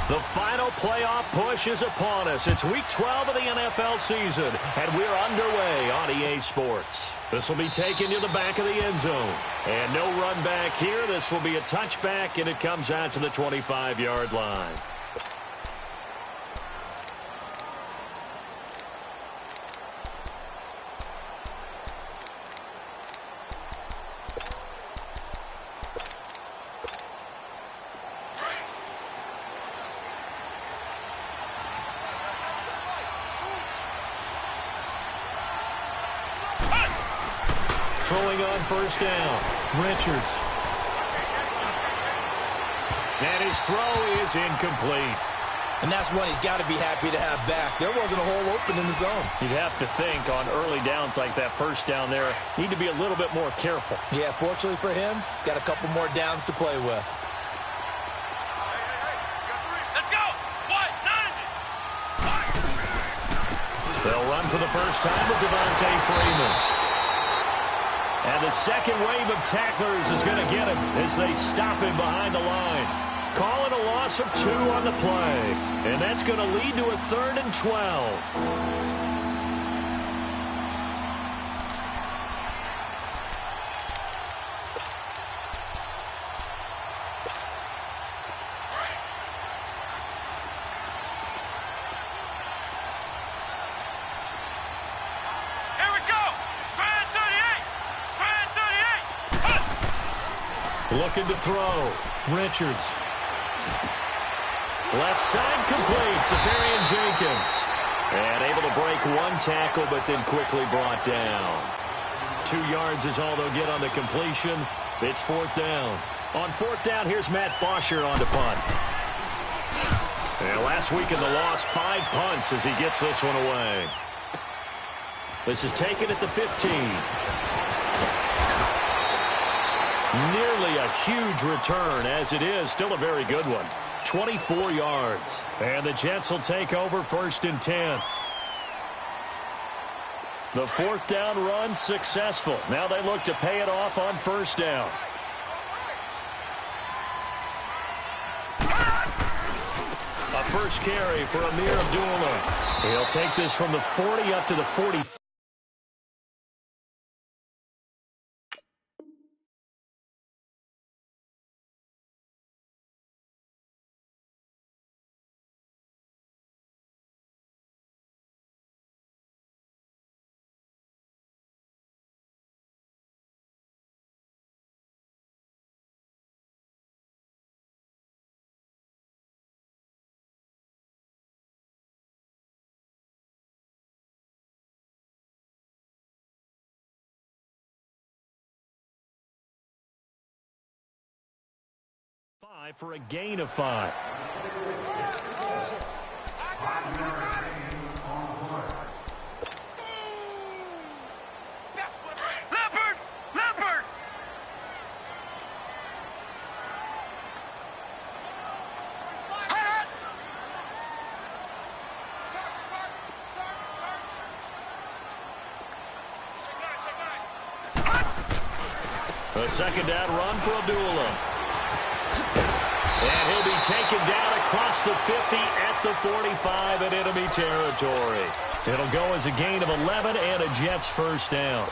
The final playoff push is upon us. It's Week 12 of the NFL season, and we're underway on EA Sports. This will be taken to the back of the end zone. And no run back here. This will be a touchback, and it comes out to the 25-yard line. Throwing on first down, Richards. And his throw is incomplete. And that's one he's got to be happy to have back. There wasn't a hole open in the zone. You'd have to think on early downs like that first down there, need to be a little bit more careful. Yeah, fortunately for him, got a couple more downs to play with. Let's go! What? 90! They'll run for the first time with Devontae Freeman. And the second wave of tacklers is going to get him as they stop him behind the line. Calling a loss of 2 on the play. And that's going to lead to a 3rd and 12. Looking to throw. Richards. Left side complete. Safarian Jenkins. And able to break one tackle, but then quickly brought down. 2 yards is all they'll get on the completion. It's 4th down. On 4th down, here's Matt Bosher on to punt. And last week in the loss, 5 punts as he gets this one away. This is taken at the 15. Nearly a huge return, as it is. Still a very good one. 24 yards. And the Jets will take over 1st and 10. The 4th down run successful. Now they look to pay it off on 1st down. A first carry for Amir Abdullah. He'll take this from the 40 up to the 45. For a gain of 5. Leopard! A second down run for Abdullah. And he'll be taken down across the 50 at the 45 in enemy territory. It'll go as a gain of 11 and a Jets first down.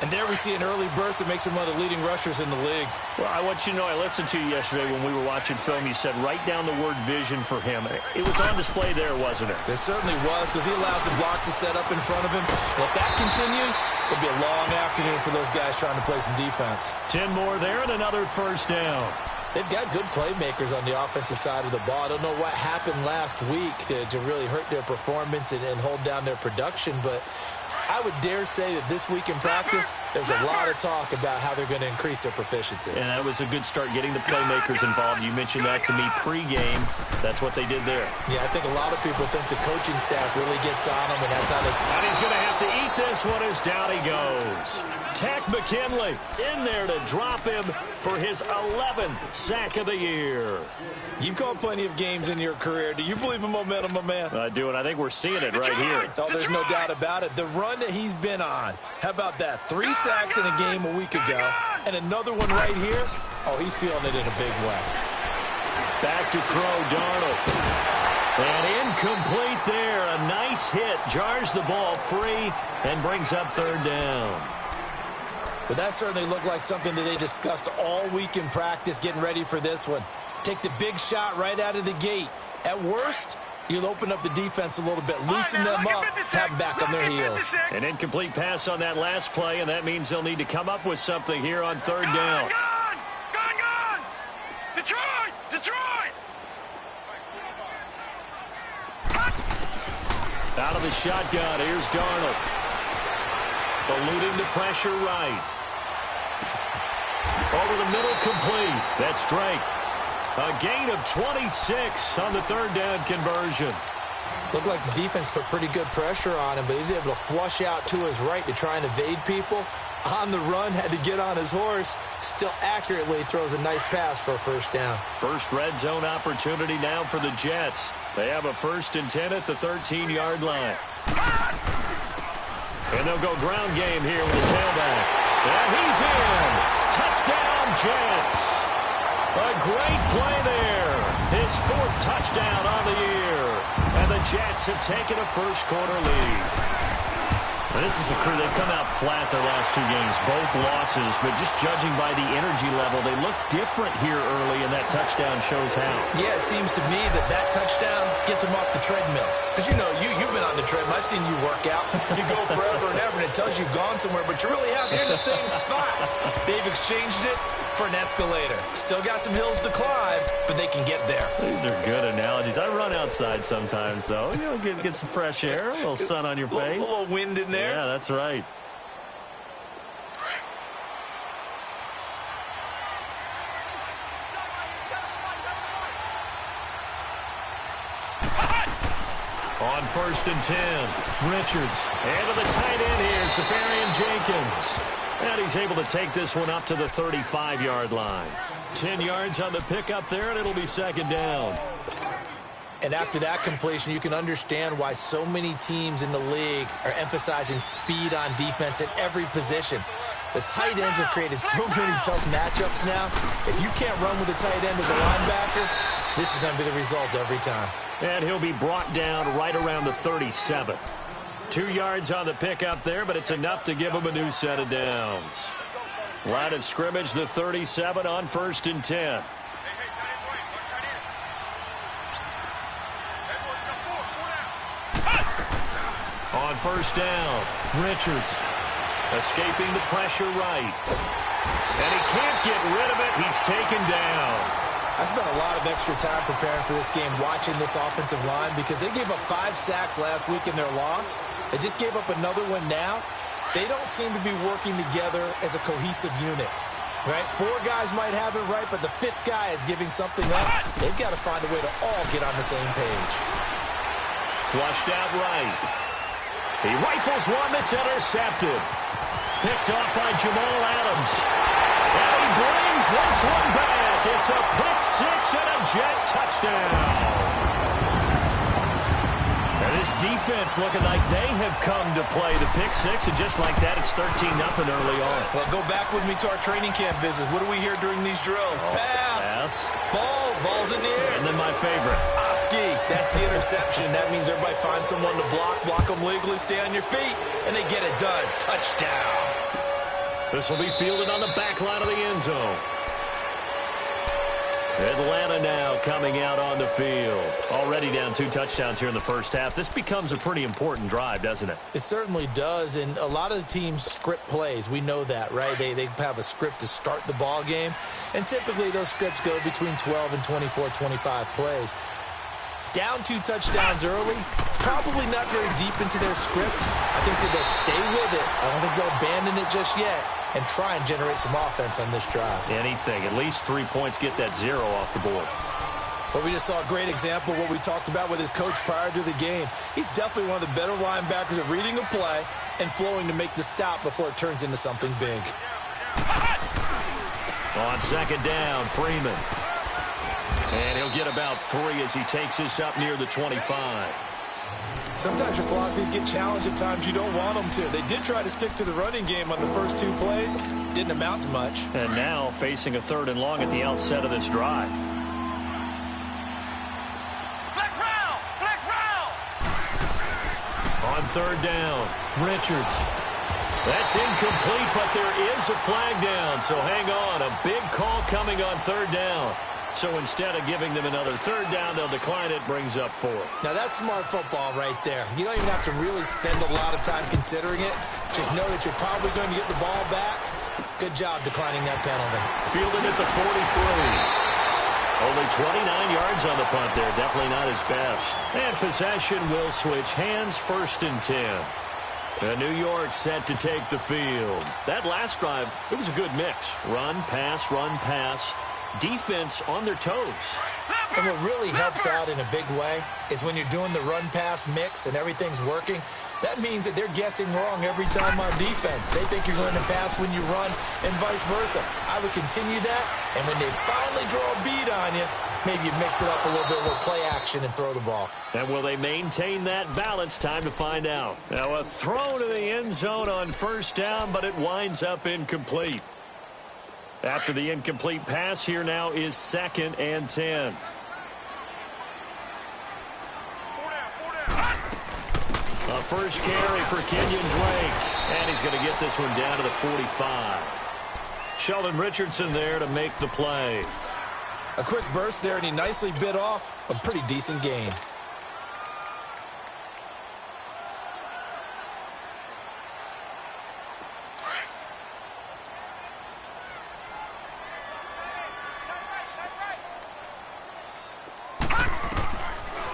And there we see an early burst that makes him one of the leading rushers in the league. Well, I want you to know, I listened to you yesterday when we were watching film. You said write down the word vision for him. It was on display there, wasn't it? It certainly was, because he allows the blocks to set up in front of him. And if that continues, it'll be a long afternoon for those guys trying to play some defense. 10 more there and another first down. They've got good playmakers on the offensive side of the ball. I don't know what happened last week to really hurt their performance and hold down their production, but I would dare say that this week in practice, there's a lot of talk about how they're going to increase their proficiency. And that was a good start, getting the playmakers involved. You mentioned that to me pregame. That's what they did there. Yeah, I think a lot of people think the coaching staff really gets on them, and that's how they... And he's going to have to eat this one as down he goes. Tack McKinley in there to drop him for his 11th sack of the year. You've called plenty of games in your career. Do you believe in momentum, my man? I do, and I think we're seeing it right here. Oh, there's no doubt about it. The run that he's been on. How about that? 3 sacks in a game a week ago, and another one right here. Oh, he's feeling it in a big way. Back to throw, Darnold. And incomplete there. A nice hit. Jars the ball free and brings up third down. But that certainly looked like something that they discussed all week in practice getting ready for this one. Take the big shot right out of the gate. At worst, you'll open up the defense a little bit, loosen them up, have them back on their heels. An incomplete pass on that last play, and that means they'll need to come up with something here on third down. Gone! Detroit! Detroit! Out of the shotgun, here's Darnold. Eluding the pressure right. Over the middle, complete. That's Drake. A gain of 26 on the third down conversion. Looked like the defense put pretty good pressure on him, but he's able to flush out to his right to try and evade people. On the run, had to get on his horse. Still accurately throws a nice pass for a first down. First red zone opportunity now for the Jets. They have a 1st and 10 at the 13-yard line. And they'll go ground game here with the tailback. And he's in. Touchdown, Jets. A great play there. His 4th touchdown on the year. And the Jets have taken a first-quarter lead. And this is a crew. They've come out flat their last 2 games, both losses. But just judging by the energy level, they look different here early, and that touchdown shows how. Yeah, it seems to me that touchdown gets them off the treadmill. Because, you know, you've been on the treadmill. I've seen you work out. You go forever and ever, and it tells you you've gone somewhere, but you really have. You're in the same spot. They've exchanged it for an escalator. Still got some hills to climb, but they can get there. These are good analogies. I run outside sometimes, though. You know, get some fresh air, a little sun on your face. A little wind in there. Yeah, that's right. On 1st and 10, Richards. And to the tight end here, Safarian Jenkins. And he's able to take this one up to the 35-yard line. 10 yards on the pickup there, and it'll be 2nd down. And after that completion, you can understand why so many teams in the league are emphasizing speed on defense at every position. The tight ends have created so many tough matchups now. If you can't run with a tight end as a linebacker, this is going to be the result every time. And he'll be brought down right around the 37. 2 yards on the pickup there, but it's enough to give him a new set of downs. Line of scrimmage, the 37 on 1st and 10. On 1st down, Richards escaping the pressure right. And he can't get rid of it. He's taken down. I spent a lot of extra time preparing for this game, watching this offensive line, because they gave up 5 sacks last week in their loss. They just gave up another one now. They don't seem to be working together as a cohesive unit, right? 4 guys might have it right, but the 5th guy is giving something up. They've got to find a way to all get on the same page. Flushed out right. He rifles one that's intercepted. Picked off by Jamal Adams. And he brings this one back. It's a pick 6 and a Jet touchdown. And this defense looking like they have come to play the pick 6, and just like that, it's 13-0 early on. Well, go back with me to our training camp visits. What do we hear during these drills? Pass. Ball's in the air. And then my favorite. Oski, that's the interception. That means everybody finds someone to block them legally, stay on your feet, and they get it done. Touchdown. This will be fielded on the back line of the end zone. Atlanta now coming out on the field. Already down 2 touchdowns here in the first half. This becomes a pretty important drive, doesn't it? It certainly does, and a lot of the teams script plays. We know that, right? They have a script to start the ball game, and typically those scripts go between 12 and 24, 25 plays. Down 2 touchdowns early, probably not very deep into their script. I think that they'll stay with it. I don't think they'll abandon it just yet and try and generate some offense on this drive. Anything. At least 3 points, get that 0 off the board. Well, we just saw a great example of what we talked about with his coach prior to the game. He's definitely one of the better linebackers at reading a play and flowing to make the stop before it turns into something big. On 2nd down, Freeman. And he'll get about 3 as he takes this up near the 25. Sometimes your philosophies get challenged at times you don't want them to. They did try to stick to the running game on the first 2 plays. Didn't amount to much. And now facing a 3rd and long at the outset of this drive. Flex round! Flex round! On 3rd down, Richards. That's incomplete, but there is a flag down. So hang on, a big call coming on 3rd down. So instead of giving them another 3rd down, they'll decline it, brings up 4. Now that's smart football right there. You don't even have to really spend a lot of time considering it. Just know that you're probably going to get the ball back. Good job declining that penalty. Fielded at the 43. Only 29 yards on the punt there. Definitely not his best. And possession will switch hands, 1st and 10. New York set to take the field. That last drive, it was a good mix. Run, pass, defense on their toes. And what really helps out in a big way is when you're doing the run-pass mix and everything's working, that means that they're guessing wrong every time on defense. They think you're going to pass when you run and vice versa. I would continue that, and when they finally draw a bead on you, maybe you mix it up a little bit with play action and throw the ball. And will they maintain that balance? Time to find out. Now a throw to the end zone on 1st down, but it winds up incomplete. After the incomplete pass, here now is 2nd and 10. A first carry for Kenyon Drake. And he's going to get this one down to the 45. Sheldon Richardson there to make the play. A quick burst there, and he nicely bit off a pretty decent gain.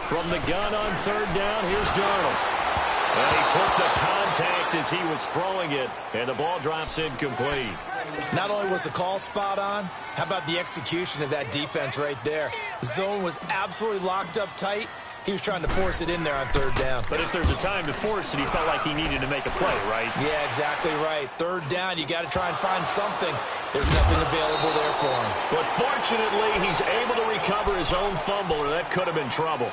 From the gun on 3rd down, here's Darnold. And he took the contact as he was throwing it, and the ball drops incomplete. Not only was the call spot on, how about the execution of that defense right there? The zone was absolutely locked up tight. He was trying to force it in there on 3rd down. But if there's a time to force it, he felt like he needed to make a play, right? Yeah, exactly right. 3rd down, you got to try and find something. There's nothing available there for him. But fortunately, he's able to recover his own fumble, or that could have been trouble.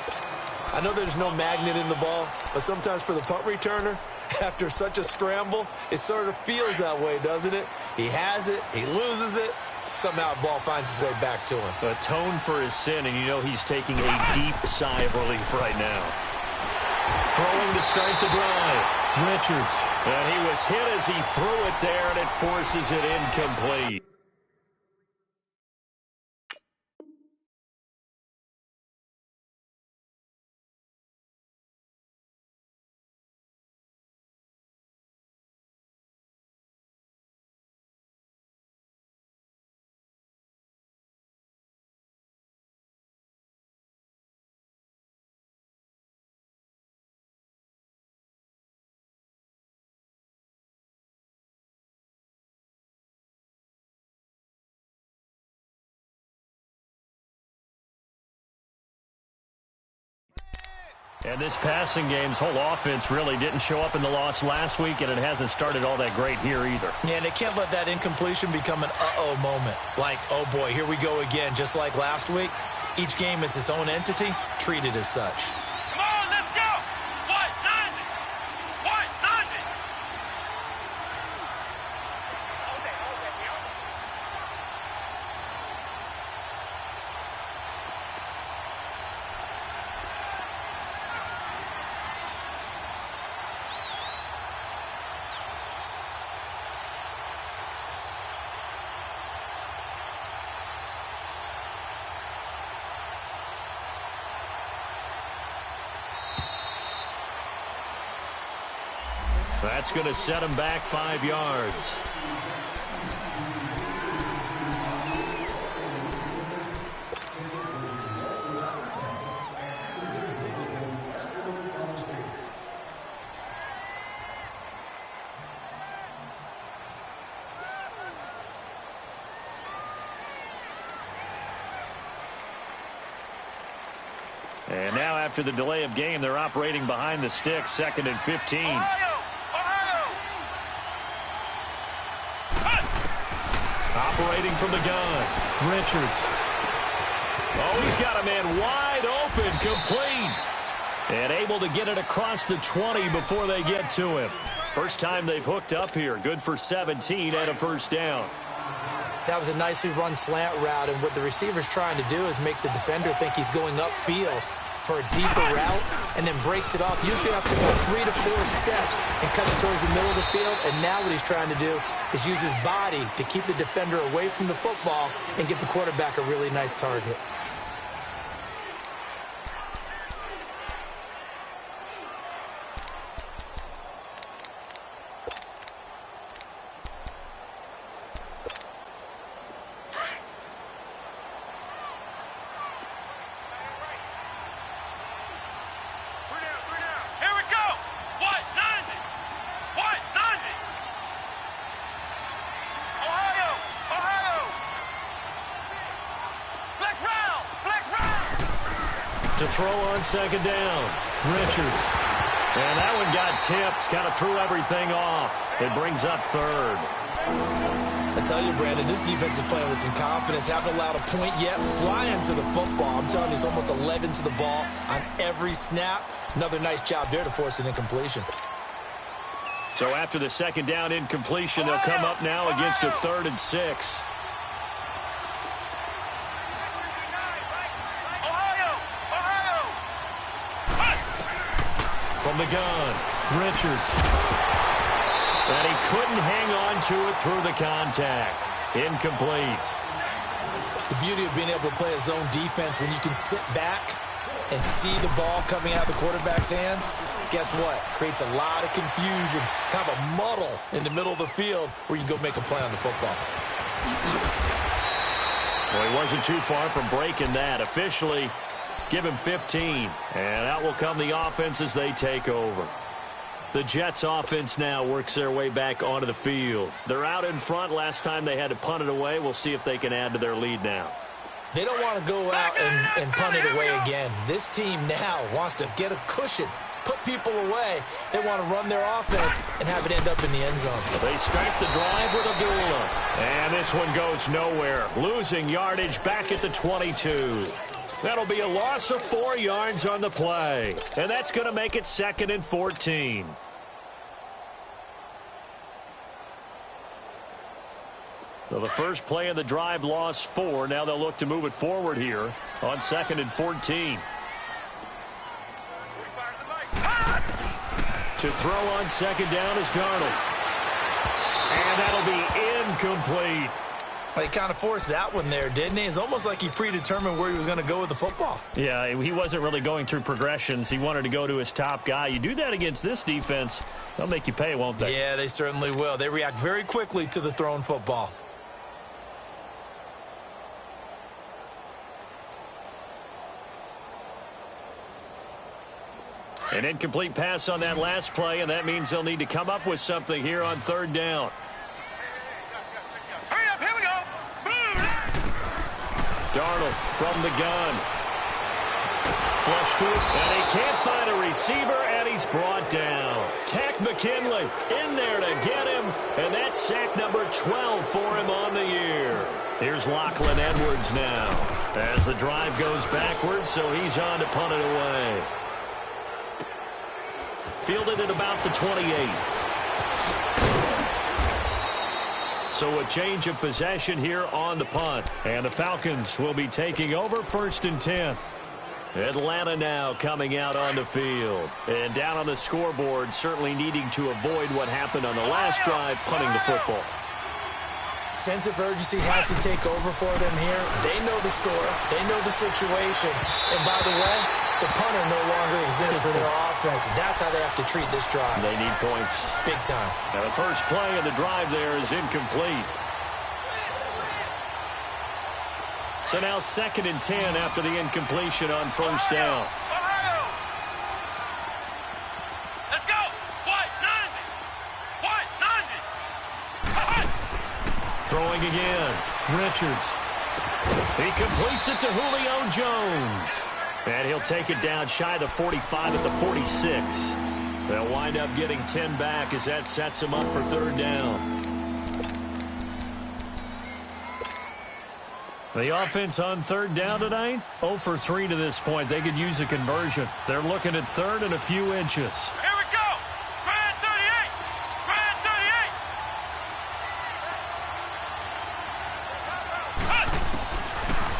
I know there's no magnet in the ball, but sometimes for the punt returner, after such a scramble, it sort of feels that way, doesn't it? He has it, he loses it, somehow the ball finds its way back to him. Atone for his sin, and you know he's taking a deep sigh of relief right now. Throwing to start the drive, Richards. And he was hit as he threw it there, and it forces it incomplete. And this passing game's whole offense really didn't show up in the loss last week, and it hasn't started all that great here either. Yeah, and they can't let that incompletion become an uh-oh moment. Like, oh boy, here we go again, just like last week. Each game is its own entity, treated as such. Come on, let's go! White 90! White 90! That's going to set him back 5 yards. And now after the delay of game, they're operating behind the sticks, 2nd and 15. Operating from the gun, Richards. Oh, he's got a man wide open, complete. And able to get it across the 20 before they get to him. First time they've hooked up here. Good for 17 and a first down. That was a nicely run slant route, and what the receiver's trying to do is make the defender think he's going upfield for a deeper route and then breaks it off. Usually have to go 3 to 4 steps and cuts towards the middle of the field, and now what he's trying to do is use his body to keep the defender away from the football and give the quarterback a really nice target. To throw on second down, Richards. And that one got tipped, kind of threw everything off. It brings up third. I tell you, Brandon, this defense is playing with some confidence. Haven't allowed a point yet. Flying to the football. I'm telling you, it's almost 11 to the ball on every snap. Another nice job there to force an incompletion. So after the second down incompletion, they'll come up now against a 3rd and 6. From the gun, Richards. And he couldn't hang on to it through the contact. Incomplete. The beauty of being able to play a zone defense when you can sit back and see the ball coming out of the quarterback's hands, guess what? Creates a lot of confusion, kind of a muddle in the middle of the field where you can go make a play on the football. Well, he wasn't too far from breaking that. Officially, give him 15, and out will come the offense as they take over. The Jets offense now works their way back onto the field. They're out in front. Last time they had to punt it away. We'll see if they can add to their lead now. They don't want to go out and punt it away again. This team now wants to get a cushion, put people away. They want to run their offense and have it end up in the end zone. They start the drive with Abdullah. And this one goes nowhere. Losing yardage back at the 22. That'll be a loss of 4 yards on the play. And that's going to make it 2nd and 14. So the first play of the drive lost 4. Now they'll look to move it forward here on 2nd and 14. To throw on second down is Darnold. And that'll be incomplete. Well, he kind of forced that one there, didn't he? It's almost like he predetermined where he was going to go with the football. Yeah, he wasn't really going through progressions. He wanted to go to his top guy. You do that against this defense, they'll make you pay, won't they? Yeah, they certainly will. They react very quickly to the thrown football. An incomplete pass on that last play, and that means they'll need to come up with something here on 3rd down. Hurry up, here we go. Darnold from the gun. Flush to it, and he can't find a receiver, and he's brought down. Tack McKinley in there to get him, and that's sack number 12 for him on the year. Here's Lachlan Edwards now as the drive goes backwards, so he's on to punt it away. Fielded at about the 28. So a change of possession here on the punt. And the Falcons will be taking over 1st and 10. Atlanta now coming out on the field. And down on the scoreboard, certainly needing to avoid what happened on the last drive, punting the football. Sense of urgency has to take over for them here. They know the score. They know the situation. And by the way, the punter no longer exists for their offense. That's how they have to treat this drive. They need points. Big time. Now the first play of the drive there is incomplete. So now 2nd and 10 after the incompletion on 1st down. Let's go. What? 90. Throwing again. Richards. He completes it to Julio Jones. And he'll take it down shy of the 45 at the 46. They'll wind up getting 10 back as that sets them up for 3rd down. The offense on third down tonight, 0 for 3 to this point. They could use a conversion. They're looking at third and a few inches. Here we go. Grand 38. Grand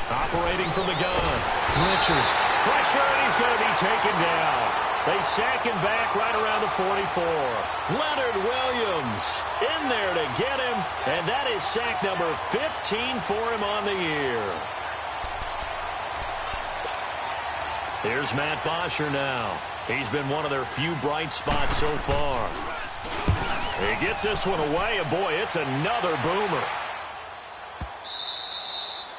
38. Operating from the gun. Richards. Pressure, and he's going to be taken down. They sack him back right around the 44. Leonard Williams in there to get him, and that is sack number 15 for him on the year. Here's Matt Bosher now. He's been one of their few bright spots so far. He gets this one away, and boy, it's another boomer.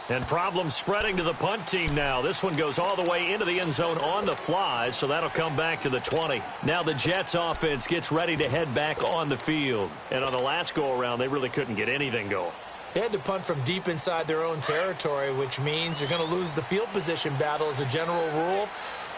And problems spreading to the punt team now. This one goes all the way into the end zone on the fly, so that'll come back to the 20. Now the Jets offense gets ready to head back on the field. And on the last go-around, they really couldn't get anything going. They had to punt from deep inside their own territory, which means you're going to lose the field position battle as a general rule.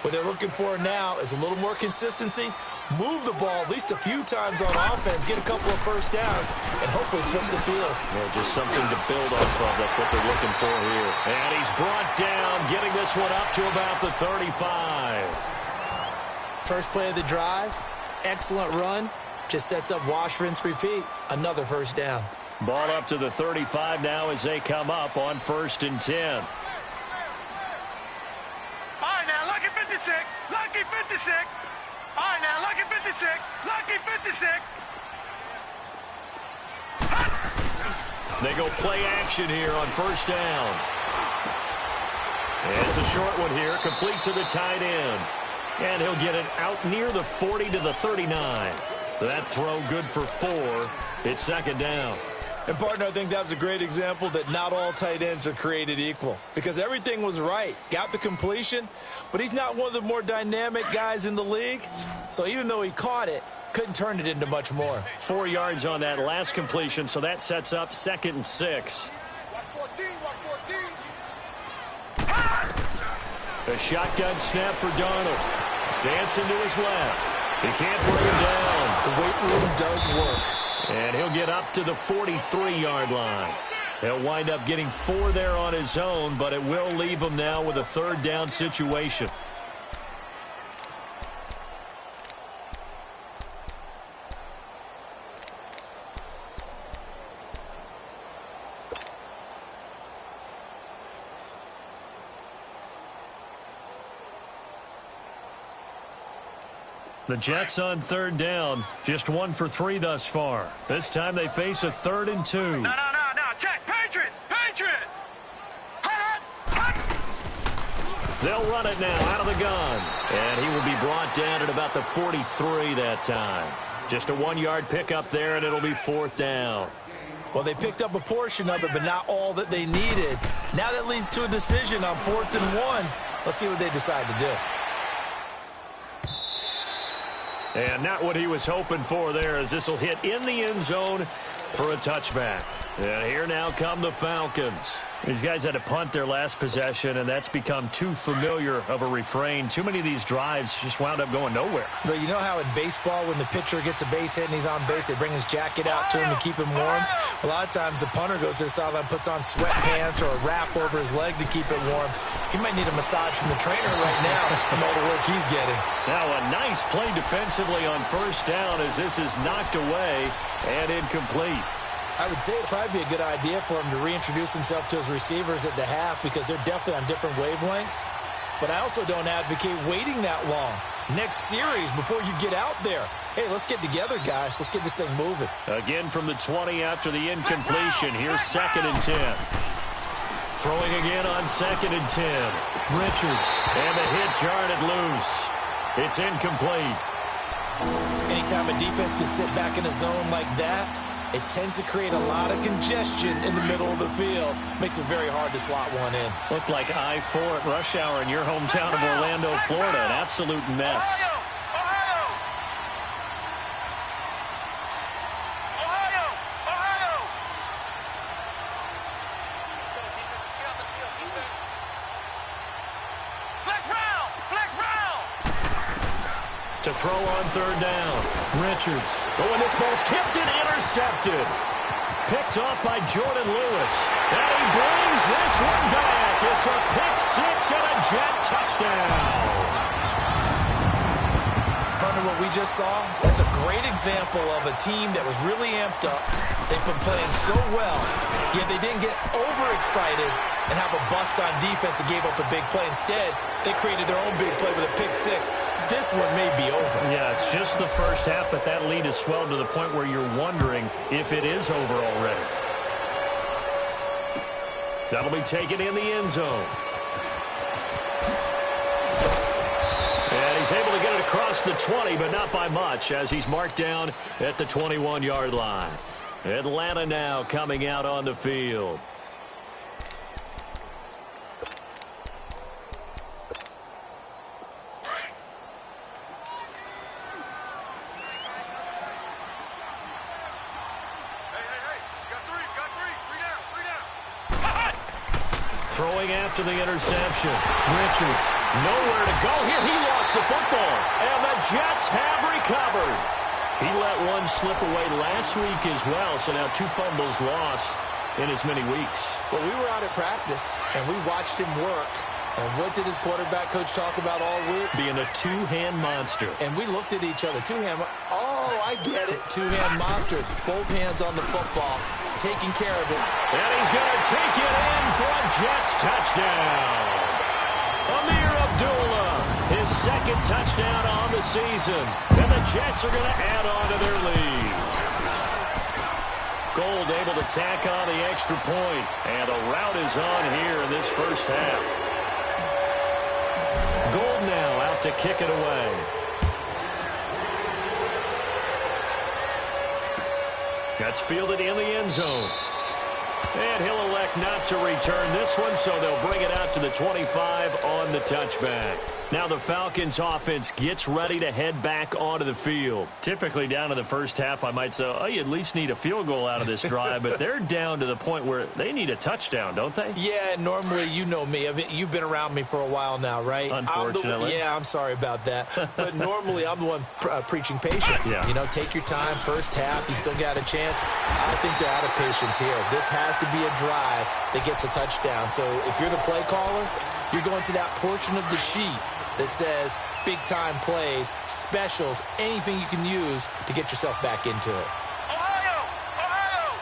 What they're looking for now is a little more consistency, move the ball at least a few times on offense, get a couple of first downs, and hopefully flip the field. Well, just something to build off of. That's what they're looking for here. And he's brought down, getting this one up to about the 35. First play of the drive, excellent run, just sets up wash, rinse, repeat. Another first down. Ball up to the 35 now as they come up on 1st and 10. All right, now, lucky 56. Lucky 56. All right, now, lucky 56. Lucky 56. They go play action here on 1st down. And it's a short one here, complete to the tight end. And he'll get it out near the 40 to the 39. That throw good for 4. It's 2nd down. And, partner, I think that was a great example that not all tight ends are created equal because everything was right. Got the completion, but he's not one of the more dynamic guys in the league. So even though he caught it, couldn't turn it into much more. 4 yards on that last completion, so that sets up 2nd and 6. Watch 14. Watch 14. A shotgun snap for Darnold. Dancing to his left. He can't bring him down. The weight room does work. And he'll get up to the 43-yard line. He'll wind up getting 4 there on his own, but it will leave him now with a 3rd down situation. The Jets on 3rd down, just 1 for 3 thus far. This time they face a 3rd and 2. No. Check. Patriot. Patriot. They'll run it now out of the gun. And he will be brought down at about the 43 that time. Just a 1-yard pickup there, and it'll be 4th down. Well, they picked up a portion of it, but not all that they needed. Now that leads to a decision on 4th and 1. Let's see what they decide to do. And not what he was hoping for there, as this will hit in the end zone for a touchback. And here now come the Falcons. These guys had to punt their last possession, and that's become too familiar of a refrain. Too many of these drives just wound up going nowhere. But you know how in baseball, when the pitcher gets a base hit and he's on base, they bring his jacket out to him to keep him warm? A lot of times the punter goes to the sideline, puts on sweatpants or a wrap over his leg to keep it warm. He might need a massage from the trainer right now from all the work he's getting. Now a nice play defensively on 1st down as this is knocked away and incomplete. I would say it'd probably be a good idea for him to reintroduce himself to his receivers at the half because they're definitely on different wavelengths. But I also don't advocate waiting that long. Next series, before you get out there, hey, let's get together, guys. Let's get this thing moving. Again from the 20 after the incompletion. Here's 2nd and 10. Throwing again on 2nd and 10. Richards. And the hit jarred it loose. It's incomplete. Anytime a defense can sit back in a zone like that, it tends to create a lot of congestion in the middle of the field. Makes it very hard to slot one in. Looked like I-4 at rush hour in your hometown of Orlando, Florida. An absolute mess. Ohio. Flex round. To throw on 3rd down. Richards. Oh, and this ball's tipped and intercepted. Picked off by Jordan Lewis. And he brings brings this one back. It's a pick six and a Jet touchdown. Partner, what we just saw, that's a great example of a team that was really amped up. They've been playing so well, yet they didn't get overexcited and have a bust on defense and gave up a big play. Instead, they created their own big play with a pick six. This one may be over. Yeah, it's just the first half, but that lead has swelled to the point where you're wondering if it is over already. That'll be taken in the end zone. And he's able to get it across the 20, but not by much, as he's marked down at the 21-yard line. Atlanta now coming out on the field. Throwing after the interception. Richards, nowhere to go here. He lost the football, and the Jets have recovered. He let one slip away last week as well, so now 2 fumbles lost in as many weeks. Well, we were out at practice, and we watched him work. And what did his quarterback coach talk about all week? Being a two-hand monster. And we looked at each other. Two-hand. Oh, I get it. Two-hand monster. Both hands on the football. Taking care of it. And he's going to take it in for a Jets touchdown. Amir Abdullah, his second touchdown on the season. And the Jets are going to add on to their lead. Gold able to tack on the extra point. And the route is on here in this first half. Gold now out to kick it away. That's fielded in the end zone. And he'll elect not to return this one, so they'll bring it out to the 25 on the touchback. Now the Falcons offense gets ready to head back onto the field. Typically down to the first half, I might say, oh, you at least need a field goal out of this drive, but they're down to the point where they need a touchdown, don't they? Yeah, normally, you know me. I mean, you've been around me for a while now, right? Unfortunately. I'm sorry about that. But normally, I'm the one preaching patience. Yeah. You know, take your time, first half, you still got a chance. I think they're out of patience here. This has to be a drive that gets a touchdown. So if you're the play caller, you're going to that portion of the sheet that says big-time plays, specials, anything you can use to get yourself back into it. Ohio! Ohio!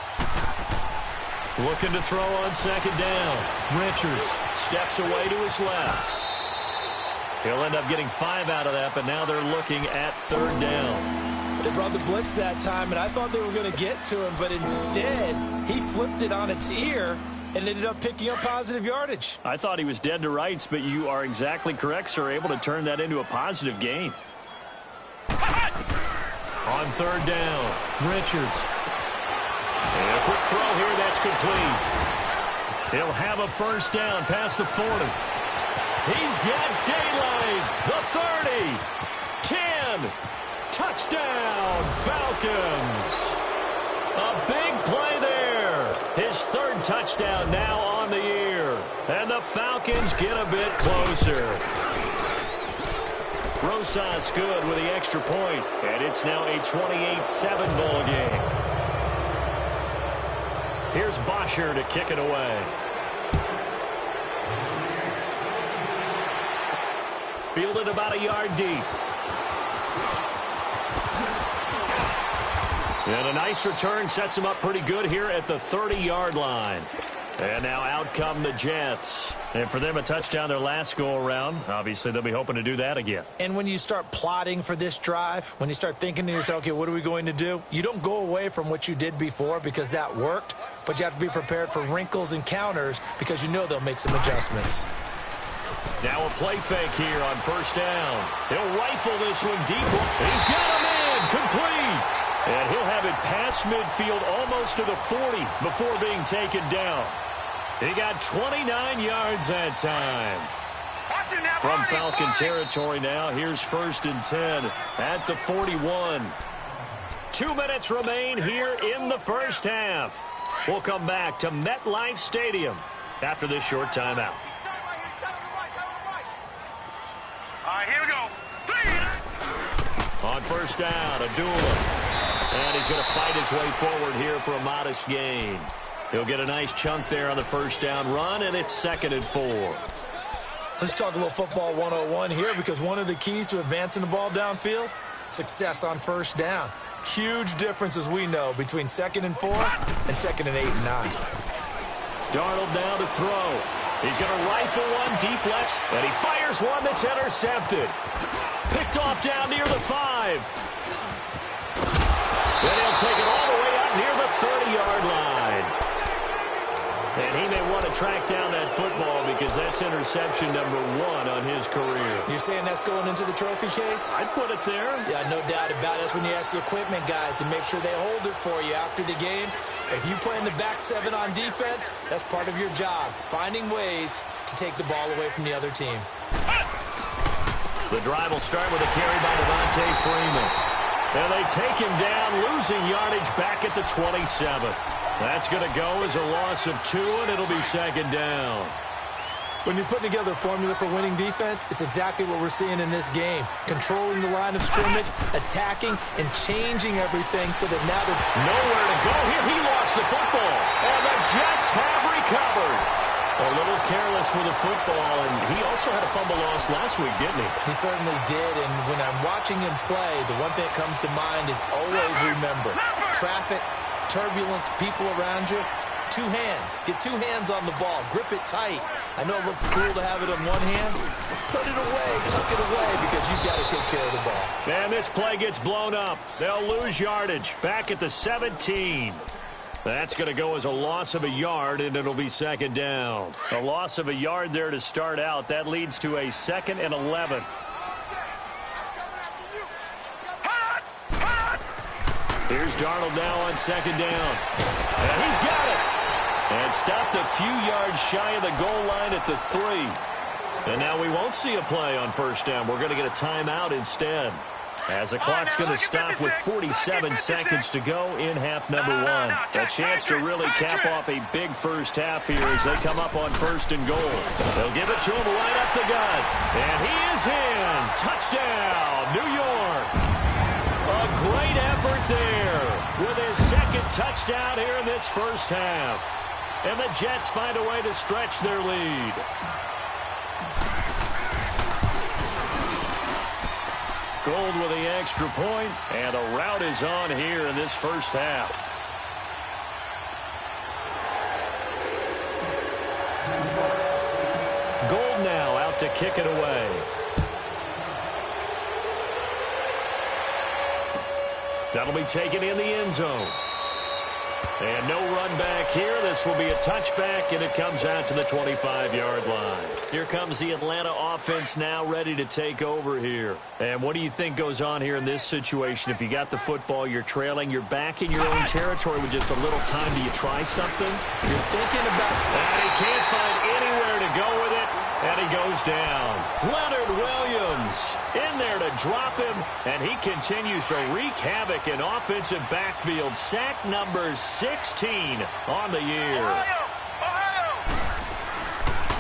Looking to throw on second down. Richards steps away to his left. He'll end up getting 5 out of that, but now they're looking at third down. They brought the blitz that time, and I thought they were going to get to him, but instead, he flipped it on its ear and ended up picking up positive yardage. I thought he was dead to rights, but you are exactly correct, sir. Able to turn that into a positive gain. On third down, Richards. And a quick throw here, that's complete. He'll have a first down past the 40. He's got daylight. The 30. 10. Touchdown, Falcons. A big play there. His third touchdown now on the year. And the Falcons get a bit closer. Rosas good with the extra point. And it's now a 28-7 ball game. Here's Bosher to kick it away. Fielded about a yard deep. And a nice return sets him up pretty good here at the 30-yard line. And now out come the Jets. And for them, a touchdown their last go-around. Obviously, they'll be hoping to do that again. And when you start plotting for this drive, when you start thinking to yourself, okay, what are we going to do? You don't go away from what you did before because that worked, but you have to be prepared for wrinkles and counters because you know they'll make some adjustments. Now a play fake here on first down. He'll rifle this one deep. He's got him in. Complete. And he'll have it past midfield almost to the 40 before being taken down. He got 29 yards that time. From Falcon territory now, here's 1st and 10 at the 41. 2 minutes remain here in the first half. We'll come back to MetLife Stadium after this short timeout. All right, here we go. On first down, Abdullah. And he's going to fight his way forward here for a modest gain. He'll get a nice chunk there on the first down run, and it's 2nd and 4. Let's talk a little football 101 here, because one of the keys to advancing the ball downfield, success on first down. Huge difference, as we know, between 2nd and 4 and 2nd and 8 and 9. Darnold now to throw. He's going to rifle one deep left, and he fires one that's intercepted. Picked off down near the 5. Then he'll take it all the way out near the 30-yard line. And he may want to track down that football because that's interception number 1 on his career. You're saying that's going into the trophy case? I'd put it there. Yeah, no doubt about it. That's when you ask the equipment guys to make sure they hold it for you after the game. If you play in the back 7 on defense, that's part of your job, finding ways to take the ball away from the other team. The drive will start with a carry by Devontae Freeman. And they take him down, losing yardage back at the 27. That's going to go as a loss of 2, and it'll be 2nd down. When you're putting together a formula for winning defense, it's exactly what we're seeing in this game. Controlling the line of scrimmage, attacking, and changing everything so that now they're nowhere to go here. He lost the football, and the Jets have recovered. A little careless with the football, and he also had a fumble loss last week, didn't he? He certainly did, and when I'm watching him play, the one thing that comes to mind is always remember, traffic, turbulence, people around you, 2 hands. Get 2 hands on the ball. Grip it tight. I know it looks cool to have it in one hand. Put it away. Tuck it away because you've got to take care of the ball. And this play gets blown up. They'll lose yardage back at the 17. That's going to go as a loss of a yard, and it'll be 2nd down. A loss of a yard there to start out. That leads to a 2nd and 11. Here's Darnold now on 2nd down. And he's got it. And stopped a few yards shy of the goal line at the 3. And now we won't see a play on first down. We're going to get a timeout instead, as the clock's going to stop with 47 seconds to go in half number 1. A chance to really cap off a big first half here as they come up on 1st and goal. They'll give it to him right up the gut. And he is in. Touchdown, New York. A great effort there with his 2nd touchdown here in this first half. And the Jets find a way to stretch their lead. Gold with the extra point, and the route is on here in this first half. Gold now out to kick it away. That'll be taken in the end zone. And no run back here. This will be a touchback, and it comes out to the 25-yard line. Here comes the Atlanta offense now ready to take over here. And what do you think goes on here in this situation? If you got the football, you're trailing, you're back in your own territory with just a little time. Do you try something? You're thinking about it. And he can't find anywhere to go with it, and he goes down. Leonard Williams in there to drop him, and he continues to wreak havoc in offensive backfield. Sack number 16 on the year.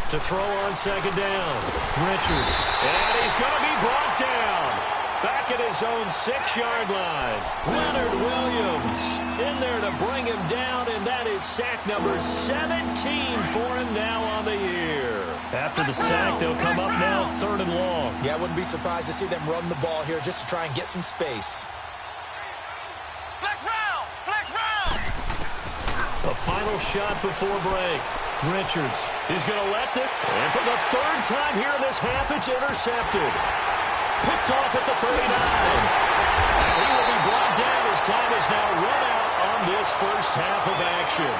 To throw on 2nd down, Richards, and he's going to be brought down back at his own 6-yard line. Leonard Williams in there to bring him down, and that is sack number 17 for him now on the year. After the sack, they'll come up now 3rd and long. Yeah, I wouldn't be surprised to see them run the ball here just to try and get some space. Flex round! Flex round! A final shot before break. Richards is going to let this, and for the 3rd time here in this half, it's intercepted. Picked off at the 39. And he will be brought down as time is now run out on this first half of action.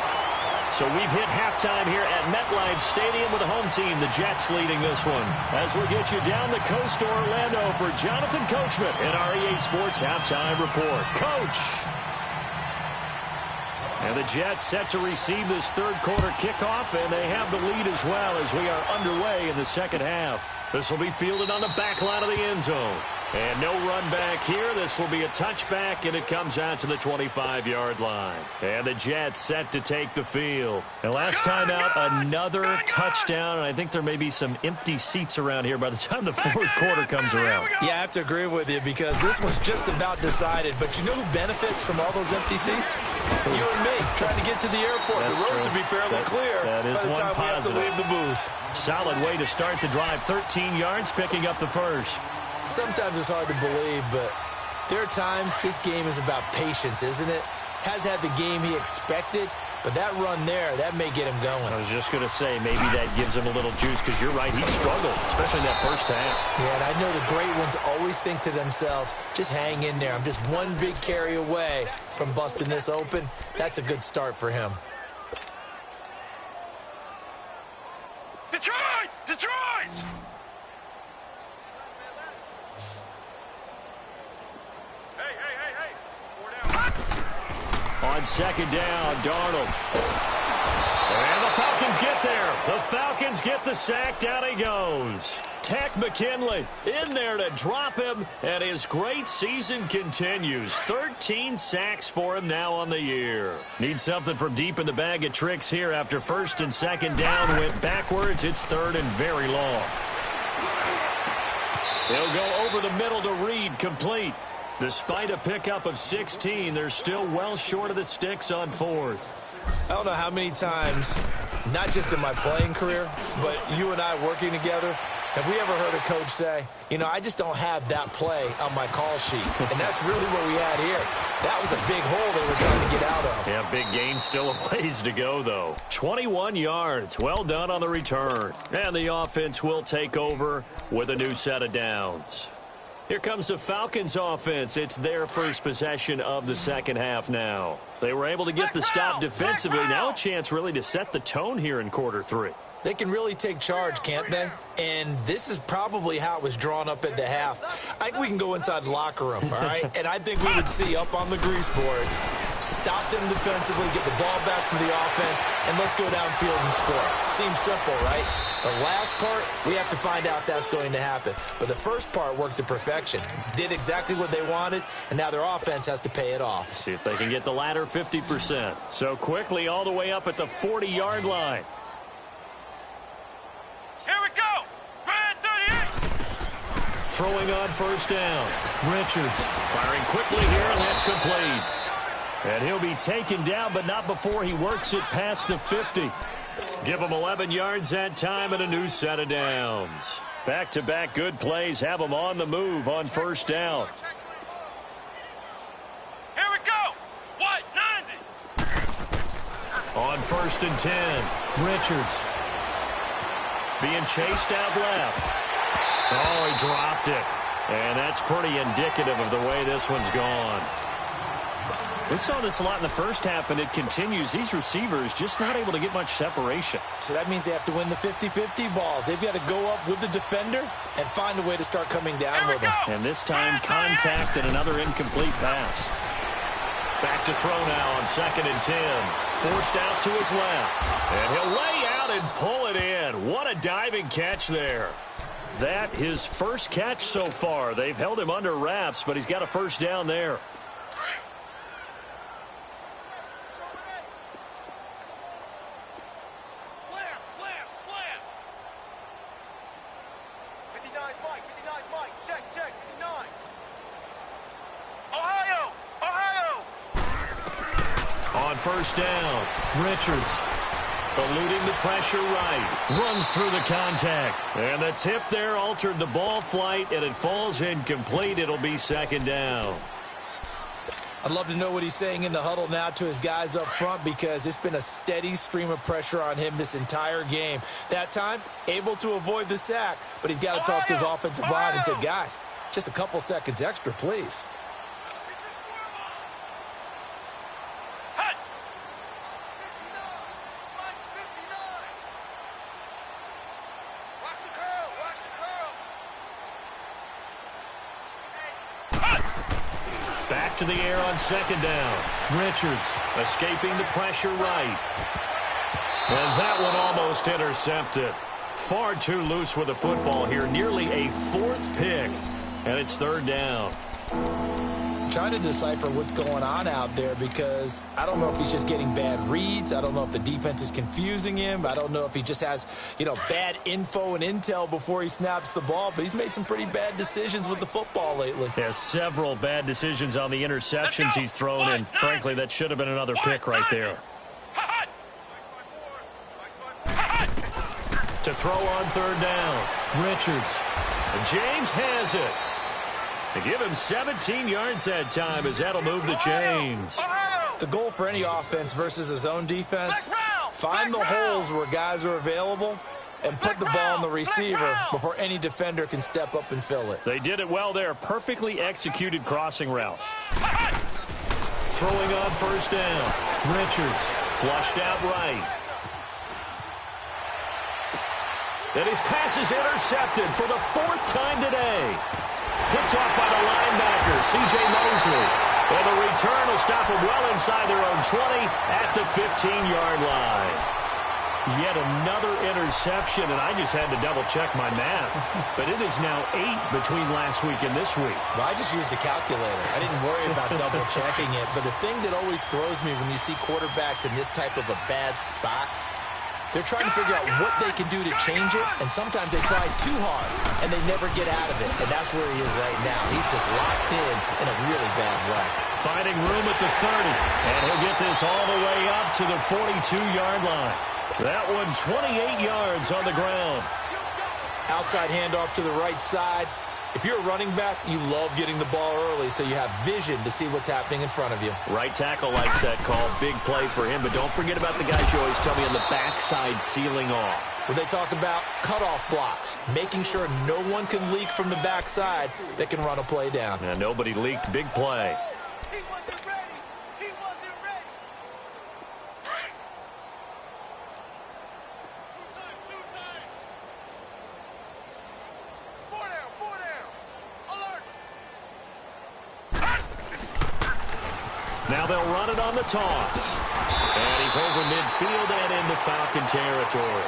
So we've hit halftime here at MetLife Stadium with the home team, the Jets, leading this one. As we get you down the coast to Orlando for Jonathan Coachman in our EA Sports Halftime Report. Coach! And the Jets set to receive this 3rd quarter kickoff, and they have the lead as well as we are underway in the 2nd half. This will be fielded on the back line of the end zone. And no run back here. This will be a touchback, and it comes out to the 25-yard line. And the Jets set to take the field. And last time out, another touchdown, and I think there may be some empty seats around here by the time the fourth quarter comes around. Yeah, I have to agree with you because this one's just about decided. But you know who benefits from all those empty seats? You and me, trying to get to the airport. That's the road true. to be fairly clear that is by the one time positive. we have to leave the booth. Solid way to start the drive. 13 yards, picking up the first. Sometimes it's hard to believe, but there are times this game is about patience, isn't it? Has had the game he expected, but that run there, that may get him going. I was just going to say, maybe that gives him a little juice, because you're right, he struggled, especially in that first half. Yeah, and I know the great ones always think to themselves, just hang in there. I'm just one big carry away from busting this open. That's a good start for him. Detroit! Detroit! On second down, Darnold. And the Falcons get there. The Falcons get the sack. Down he goes. Tack McKinley in there to drop him, and his great season continues. 13 sacks for him now on the year. Need something from deep in the bag of tricks here after first and second down went backwards. It's third and very long. He'll go over the middle to Reed, complete. Despite a pickup of 16, they're still well short of the sticks on fourth. I don't know how many times, not just in my playing career, but you and I working together, have we ever heard a coach say, you know, I just don't have that play on my call sheet. And that's really what we had here. That was a big hole they were trying to get out of. Yeah, big gain, still a ways to go, though. 21 yards. Well done on the return. And the offense will take over with a new set of downs. Here comes the Falcons offense. It's their first possession of the second half now. They were able to get the stop defensively. Now a chance really to set the tone here in quarter three. They can really take charge, can't they? And this is probably how it was drawn up at the half. I think we can go inside the locker room, all right? And I think we would see up on the grease boards, stop them defensively, get the ball back from the offense, and let's go downfield and score. Seems simple, right? The last part, we have to find out that's going to happen. But the first part worked to perfection. Did exactly what they wanted, and now their offense has to pay it off. See if they can get the latter 50%. So quickly all the way up at the 40-yard line. Here we go! Red 38! Throwing on first down. Richards firing quickly here, and that's complete. And he'll be taken down, but not before he works it past the 50. Give him 11 yards that time and a new set of downs. Back-to-back good plays have him on the move on first down. Here we go! What? 90! On first and 10, Richards being chased out left. Oh, he dropped it. And that's pretty indicative of the way this one's gone. We saw this a lot in the first half, and it continues. These receivers just not able to get much separation. So that means they have to win the 50-50 balls. They've got to go up with the defender and find a way to start coming down with them. And this time, contact and another incomplete pass. Back to throw now on second and 10. Forced out to his left. And he'll lay out and pull it in. What a diving catch there. That his first catch so far. They've held him under wraps, but he's got a first down there. First down, Richards eluding the pressure right, runs through the contact, and the tip there altered the ball flight, and it falls incomplete. It'll be second down. I'd love to know what he's saying in the huddle now to his guys up front, because it's been a steady stream of pressure on him this entire game. That time, able to avoid the sack, but he's got to talk to his offensive line and say, guys, just a couple seconds extra, please. To the air on second down. Richards escaping the pressure right. And that one almost intercepted. Far too loose with the football here. Nearly a fourth pick. and it's third down. Trying to decipher what's going on out there because I don't know if he's just getting bad reads. I don't know if the defense is confusing him. I don't know if he just has, bad info and intel before he snaps the ball. But he's made some pretty bad decisions with the football lately. Yeah, several bad decisions on the interceptions he's thrown, and frankly, that should have been another pick right there. To throw on third down, Richards. And James has it. To give him 17 yards that time, as that'll move the chains. The goal for any offense versus his own defense, find the holes where guys are available and put the ball on the receiver before any defender can step up and fill it. They did it well there. Perfectly executed crossing route. Throwing on first down. Richards flushed out right. And his pass is intercepted for the fourth time today. Picked off by the linebacker, C.J. Mosley. And the return will stop them well inside their own 20 at the 15-yard line. Yet another interception, and I just had to double-check my math. But it is now 8 between last week and this week. Well, I just used a calculator. I didn't worry about double-checking it. But the thing that always throws me when you see quarterbacks in this type of a bad spot, they're trying to figure out what they can do to change it, and sometimes they try too hard, and they never get out of it. And that's where he is right now. He's just locked in a really bad way. Finding room at the 30, and he'll get this all the way up to the 42-yard line. That one 28 yards on the ground. Outside handoff to the right side. If you're a running back, you love getting the ball early so you have vision to see what's happening in front of you. Right tackle likes that call. Big play for him, but don't forget about the guys you always tell me on the backside sealing off. When they talk about cutoff blocks, making sure no one can leak from the backside that can run a play down. And nobody leaked. Big play. He wasn't ready. He wasn't ready. Two times. Four down. Alert. Now they'll run it on the toss. And he's over midfield and into Falcon territory.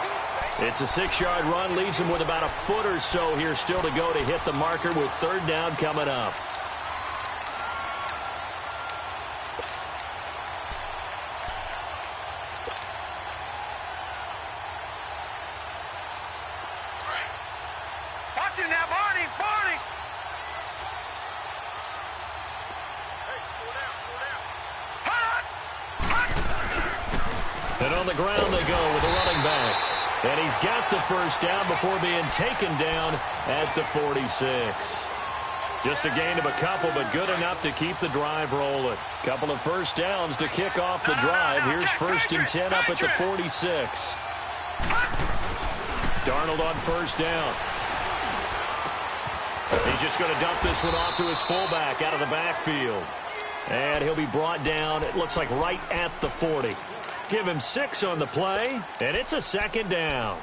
It's a 6-yard run, leaves him with about a foot or so here still to go to hit the marker with third down coming up. Watch him now, Barney. And on the ground they go with the running back. And he's got the first down before being taken down at the 46. Just a gain of a couple, but good enough to keep the drive rolling. Couple of first downs to kick off the drive. Here's first and 10 up at the 46. Darnold on first down. He's just going to dump this one off to his fullback out of the backfield. And he'll be brought down, it looks like right at the 40. Give him 6 on the play, and it's a second down.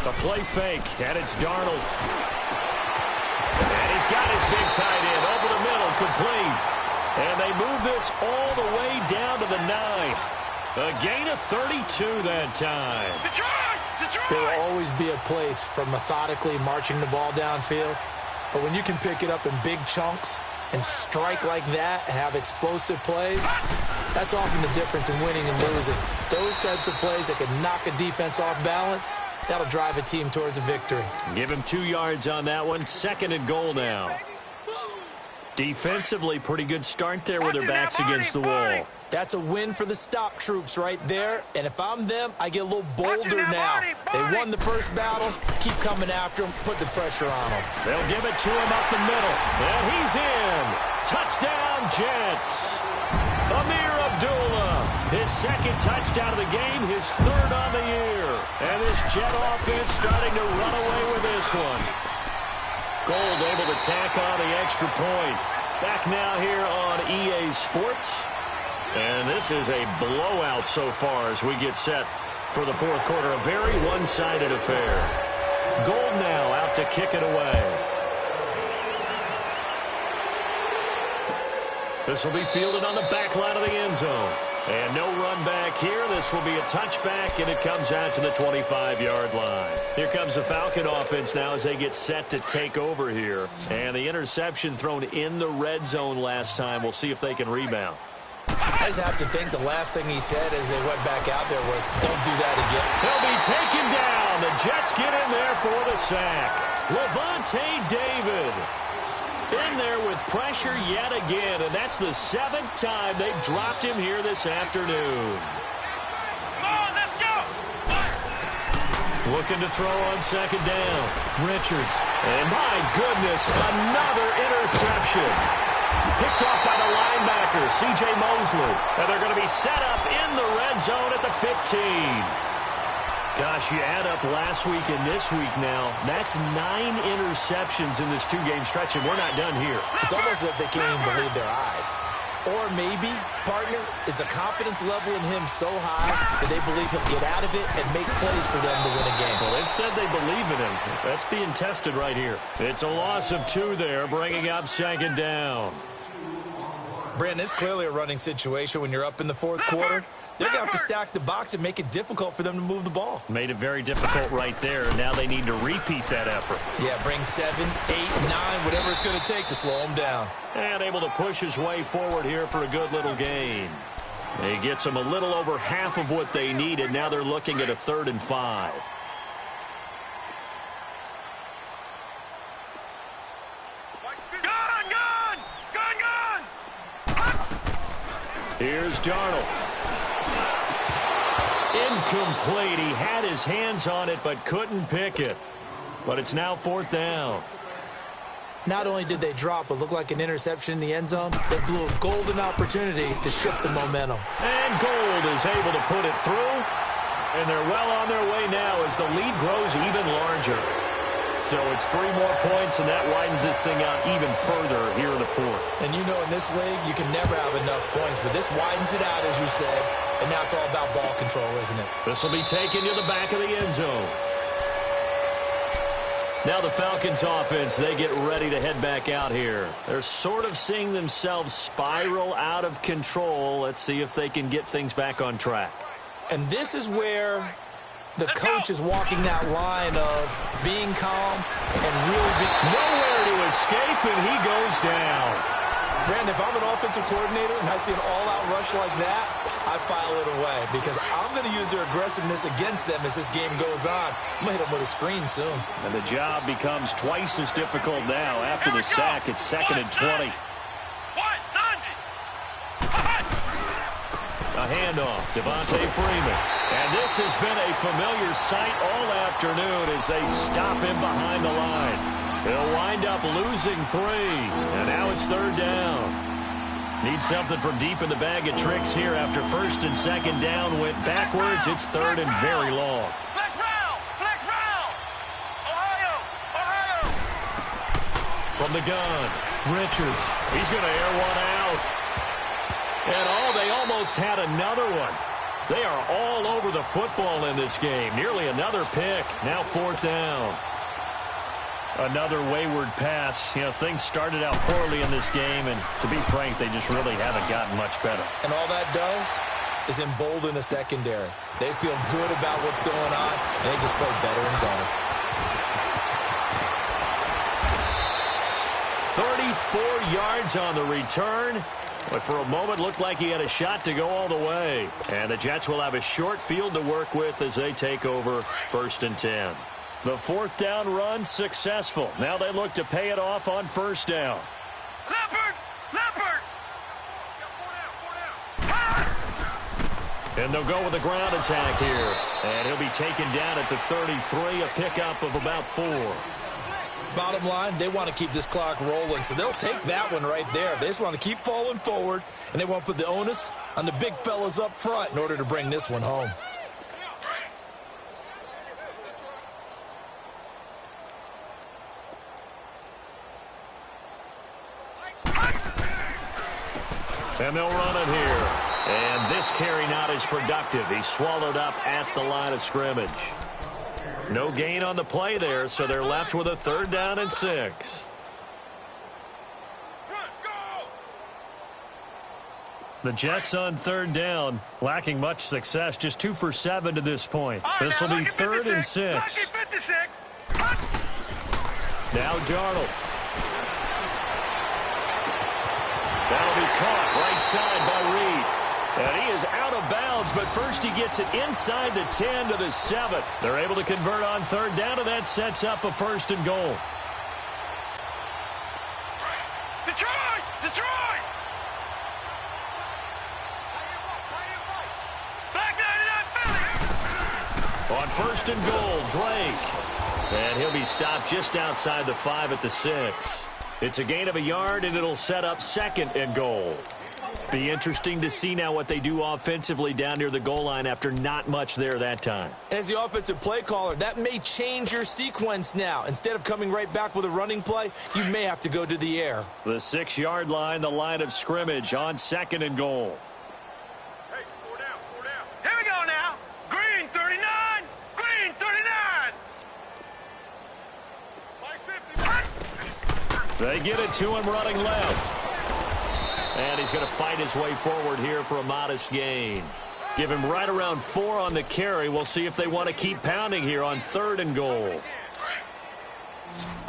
A play fake, and it's Darnold. And he's got his big tight end over the middle, complete. And they move this all the way down to the 9. A gain of 32 that time. Detroit! There will always be a place for methodically marching the ball downfield. But when you can pick it up in big chunks and strike like that, have explosive plays, that's often the difference in winning and losing. Those types of plays that can knock a defense off balance, that'll drive a team towards a victory. Give him 2 yards on that one. Second and goal now. Defensively, pretty good start there with their backs against the wall. That's a win for the stop troops right there. And if I'm them, I get a little bolder now. They won the first battle. Keep coming after them. Put the pressure on them. They'll give it to him up the middle. And he's in. Touchdown, Jets. Amir Abdullah. His second touchdown of the game. His third on the year. And this Jet offense starting to run away with this one. Gold able to tack on the extra point. Back now here on EA Sports. And this is a blowout so far as we get set for the fourth quarter. A very one-sided affair. Gold now out to kick it away. This will be fielded on the back line of the end zone. And no run back here. This will be a touchback, and it comes out to the 25-yard line. Here comes the Falcon offense now as they get set to take over here. And the interception thrown in the red zone last time. We'll see if they can rebound. I just have to think the last thing he said as they went back out there was, don't do that again. He'll be taken down. The Jets get in there for the sack. Levante David in there with pressure yet again, and that's the 7th time they've dropped him here this afternoon. Come on, let's go. Looking to throw on second down. Richards. And my goodness, another interception. Picked off by the linebacker, C.J. Mosley. And they're going to be set up in the red zone at the 15. Gosh, you add up last week and this week now, that's 9 interceptions in this 2-game stretch, and we're not done here. It's almost as if they can't even believe their eyes. Or maybe, partner, is the confidence level in him so high that they believe he'll get out of it and make plays for them to win a game. Well, they've said they believe in him. That's being tested right here. It's a loss of 2 there, bringing up second down. Brandon, it's clearly a running situation when you're up in the 4th quarter. They're going to have to stack the box and make it difficult for them to move the ball. Made it very difficult right there. Now they need to repeat that effort. Yeah, bring 7, 8, 9, whatever it's going to take to slow them down. And able to push his way forward here for a good little gain. He gets them a little over half of what they needed. Now they're looking at a 3rd and 5. Here's Darnold. Incomplete. He had his hands on it but couldn't pick it. But it's now 4th down. Not only did they drop what looked like an interception in the end zone, they blew a golden opportunity to shift the momentum. And Gold is able to put it through. And they're well on their way now as the lead grows even larger. So it's 3 more points, and that widens this thing out even further here in the 4th. And you know in this league, you can never have enough points, but this widens it out, as you said, and now it's all about ball control, isn't it? This will be taken to the back of the end zone. Now the Falcons offense, they get ready to head back out here. They're sort of seeing themselves spiral out of control. Let's see if they can get things back on track. And this is where the coach is walking that line of being calm and really being nowhere to escape, and he goes down. Brandon, if I'm an offensive coordinator and I see an all-out rush like that, I file it away because I'm going to use their aggressiveness against them as this game goes on. I'm going to hit them with a screen soon. And the job becomes twice as difficult now. After the sack, it's 2nd and 20. A handoff, Devontae Freeman. And this has been a familiar sight all afternoon as they stop him behind the line. He'll wind up losing 3. And now it's 3rd down. Need something from deep in the bag of tricks here after 1st and 2nd down went backwards. It's 3rd and very long. Flex round! Flex round! Ohio! From the gun, Richards. He's going to air one out. And they almost had another one. They are all over the football in this game. Nearly another pick. Now 4th down. Another wayward pass. You know, things started out poorly in this game, and to be frank, they just really haven't gotten much better. And all that does is embolden the secondary. They feel good about what's going on, and they just play better and better. 34 yards on the return. But for a moment, looked like he had a shot to go all the way. And the Jets will have a short field to work with as they take over 1st and 10. The 4th down run successful. Now they look to pay it off on 1st down. Leopard! And they'll go with the ground attack here. And he'll be taken down at the 33, a pickup of about 4. Bottom line, they want to keep this clock rolling, so they'll take that one right there. They just want to keep falling forward, and they want to put the onus on the big fellas up front in order to bring this one home. And they'll run it here. And this carry not as productive. He's swallowed up at the line of scrimmage. No gain on the play there, so they're left with a 3rd down and 6. The Jets on third down, lacking much success, just 2 for 7 to this point. This will be 3rd and 6. Now Darnold. That'll be caught right side by Reed. And he is out of bounds, but first he gets it inside the 10 to the 7. They're able to convert on third down, and that sets up a 1st and goal. Detroit! Detroit! Back 99 Philly! On 1st and goal, Drake. And he'll be stopped just outside the 5 at the 6. It's a gain of a yard, and it'll set up 2nd and goal. Be interesting to see now what they do offensively down near the goal line after not much there that time. As the offensive play caller, that may change your sequence now. Instead of coming right back with a running play, you may have to go to the air. The 6-yard line, the line of scrimmage on 2nd and goal. Hey, 4 down, 4 down. Here we go now. Green 39. Green 39. Mike 50. They get it to him running left. And he's going to fight his way forward here for a modest gain. Give him right around 4 on the carry. We'll see if they want to keep pounding here on 3rd and goal.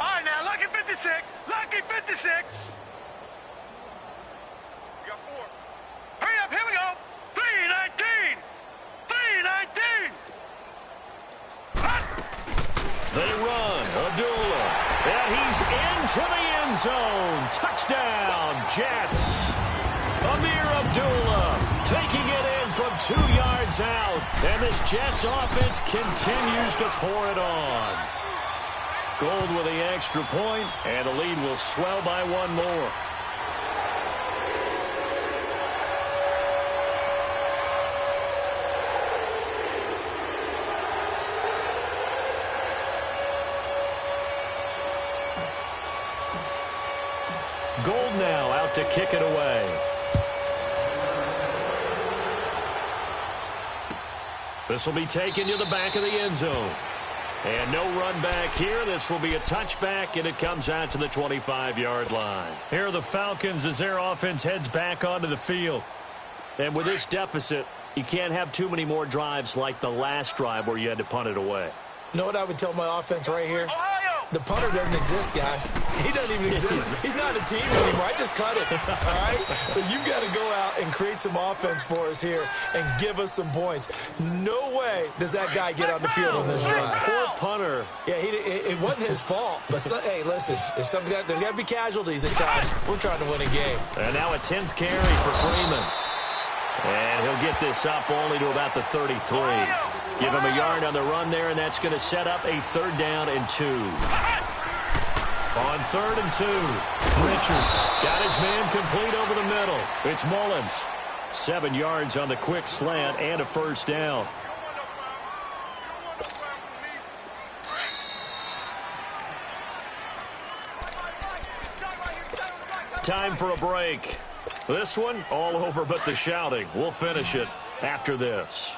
All right, now, lucky 56. Lucky 56. We got 4. Hurry up, here we go. 319. 319. They run. Abdullah. And he's into the end zone. Touchdown, Jets. Amir Abdullah taking it in from 2 yards out. And this Jets offense continues to pour it on. Gold with the extra point, and the lead will swell by 1 more. Gold now out to kick it away. This will be taken to the back of the end zone. And no run back here. This will be a touchback, and it comes out to the 25-yard line. Here are the Falcons as their offense heads back onto the field. And with this deficit, you can't have too many more drives like the last drive where you had to punt it away. You know what I would tell my offense right here? The punter doesn't exist, guys. He doesn't even exist. He's not a team anymore. I just cut it, all right? So you've got to go out and create some offense for us here and give us some points. No way does that guy get on the field on this drive. Poor punter. Yeah, it wasn't his fault. But, hey, listen, there's got to be casualties at times. We're trying to win a game. And now a 10th carry for Freeman. And he'll get this up only to about the 33. Give him a yard on the run there, and that's going to set up a 3rd down and 2. On 3rd and 2, Richards got his man complete over the middle. It's Mullins. 7 yards on the quick slant and a 1st down. Time for a break. This one, all over but the shouting. We'll finish it after this.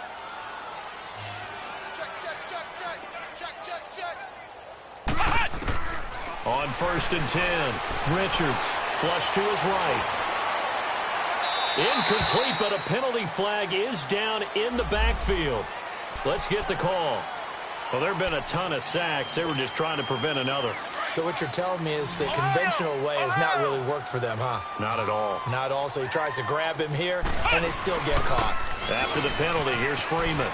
On 1st and 10, Richards flush to his right. Incomplete, but a penalty flag is down in the backfield. Let's get the call. Well, there have been a ton of sacks. They were just trying to prevent another. So what you're telling me is the conventional way has not really worked for them, huh? Not at all. Not at all. So he tries to grab him here, and they still get caught. After the penalty, here's Freeman.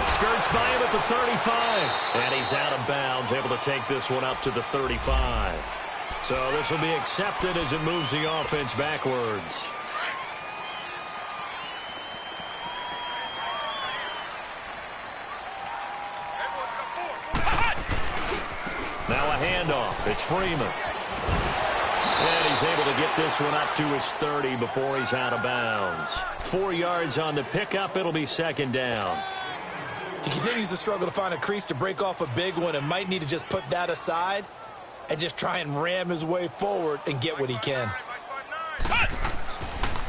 Skirts by him at the 35. And he's out of bounds, able to take this one up to the 35. So this will be accepted as it moves the offense backwards. Now a handoff. It's Freeman. And he's able to get this one up to his 30 before he's out of bounds. 4 yards on the pickup. It'll be 2nd down. He continues to struggle to find a crease to break off a big one and might need to just put that aside and just try and ram his way forward and get what he can.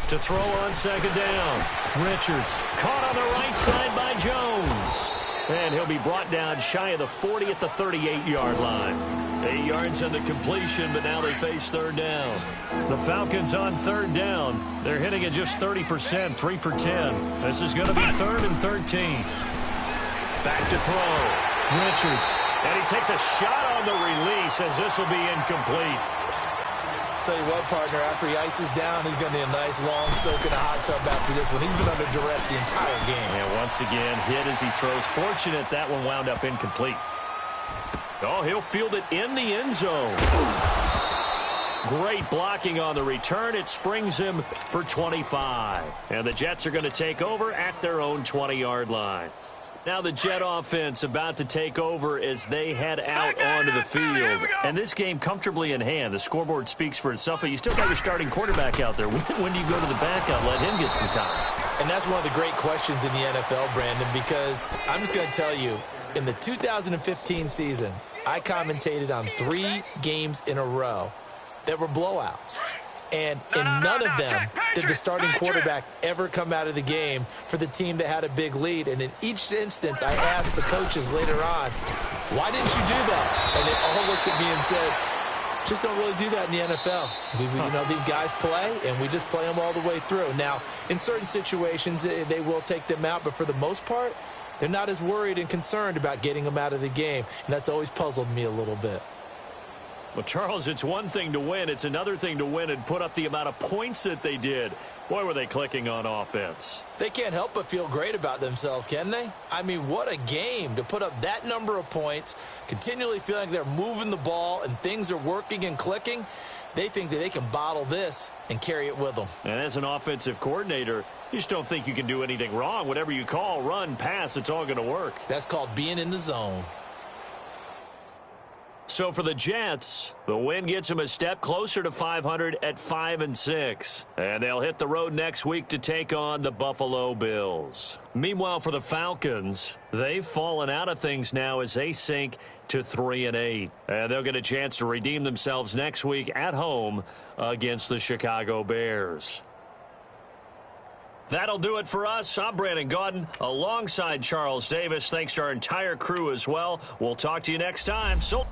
To throw on 2nd down. Richards caught on the right side by Jones. And he'll be brought down shy of the 40 at the 38-yard line. 8 yards on the completion, but now they face third down. The Falcons on third down. They're hitting at just 30%, 3 for 10. This is going to be 3rd and 13. Back to throw. Richards. And he takes a shot on the release as this will be incomplete. Tell you what, partner, after he ices down, he's going to need a nice long soak in a hot tub after this one. He's been under duress the entire game. And once again, hit as he throws. Fortunate that one wound up incomplete. Oh, he'll field it in the end zone. Great blocking on the return. It springs him for 25. And the Jets are going to take over at their own 20-yard line. Now the Jet offense about to take over as they head out onto the field. And this game comfortably in hand. The scoreboard speaks for itself, but you still got your starting quarterback out there. When do you go to the backup? Let him get some time. And that's one of the great questions in the NFL, Brandon, because I'm just going to tell you, in the 2015 season, I commentated on 3 games in a row that were blowouts. And in none of them did the starting quarterback ever come out of the game for the team that had a big lead. And in each instance, I asked the coaches later on, why didn't you do that? And they all looked at me and said, just don't really do that in the NFL. You know, these guys play, and we just play them all the way through. Now, in certain situations, they will take them out, but for the most part, they're not as worried and concerned about getting them out of the game. And that's always puzzled me a little bit. Well, Charles, it's one thing to win. It's another thing to win and put up the amount of points that they did. Boy, were they clicking on offense. They can't help but feel great about themselves, can they? I mean, what a game to put up that number of points, continually feeling like they're moving the ball and things are working and clicking. They think that they can bottle this and carry it with them. And as an offensive coordinator, you just don't think you can do anything wrong. Whatever you call, run, pass, it's all going to work. That's called being in the zone. So for the Jets, the win gets them a step closer to 500 at 5-6. And they'll hit the road next week to take on the Buffalo Bills. Meanwhile, for the Falcons, they've fallen out of things now as they sink to 3-8. And they'll get a chance to redeem themselves next week at home against the Chicago Bears. That'll do it for us. I'm Brandon Gaudin alongside Charles Davis. Thanks to our entire crew as well. We'll talk to you next time. So